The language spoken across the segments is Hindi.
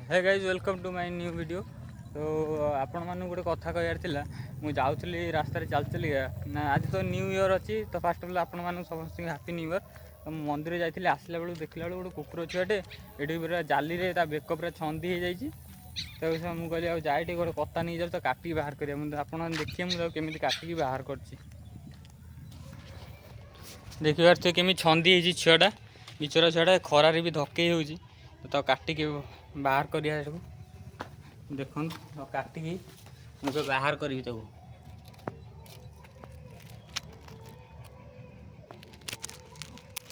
Hey guys welcome to my new video. तो आपण मानू गोटे कथा कहर मुझे जाऊँगी रास्तार चलती ना आज तो न्यू इयर अच्छी तो फास्ट ऑफ आपण मानू समस्त हैप्पी न्यू इयर। तो मंदिर जाइए आसला बेलू देखला बेलू गोटे कुकुर छुआटे ये पूरा जाली बेक पूरा छंदी हो जाए। तो मुझे कहली जाए गोटे कता नहीं जाए तो काटिकी बाहर करा आप देखिए मुझे केमी काटिकी बाहर कर देखिए केमी छंदी है छुआटा बिचरा छुआटा खरारे भी धकई हो तो काटिकी बाहर करिया देखो तो काटिकी मुझे बाहर करी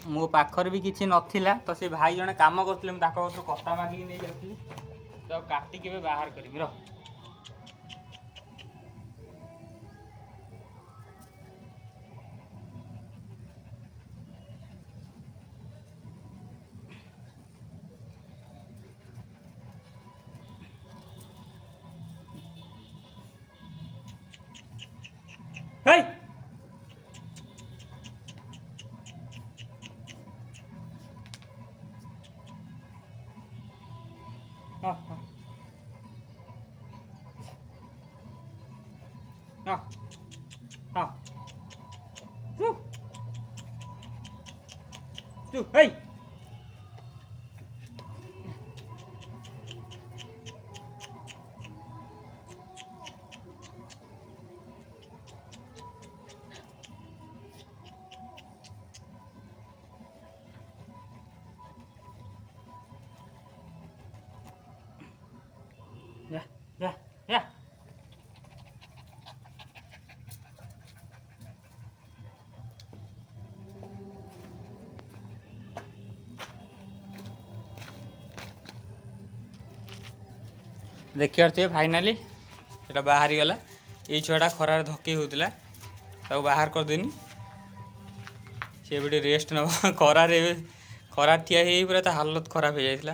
मो पाखर भी किसी नथिला तो से भाई जने काम करते कटा मागिक नहीं जाती तो काटिकी बाहर करी रह Hey! हाँ हाँ हाँ हाँ चुप चुप hey! Ya, ya, ya. देखिए फाइनाली ये बाहरी गला ये छुआटा खरार धकई होता बाहर करदेनी सी भी रेस्ट नब खरार खरार ठिया पूरा हालत खराब हो जाता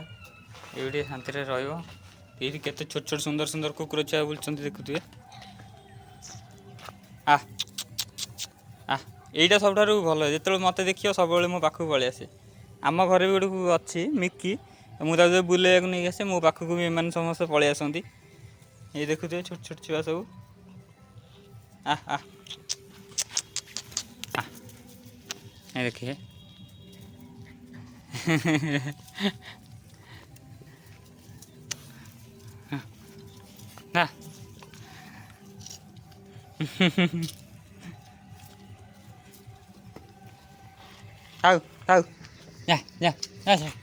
ये शांति रही केते छोट छोट सुंदर सुंदर कुकुर छुआ बुलूँ देखुए आ आ यहीटा सब भल जो मत देखिए सब मो पाखक पलि आसे आम घर भी गोटे अच्छी मिक्की मुझे जो बुले नहीं आसे मो पाखक भी एम समस्त पलि आसती ये देखुए छोट छोट छुआ सब आ आ ये देखिए ना Tahu, tahu. Ya, ya, ya, ya.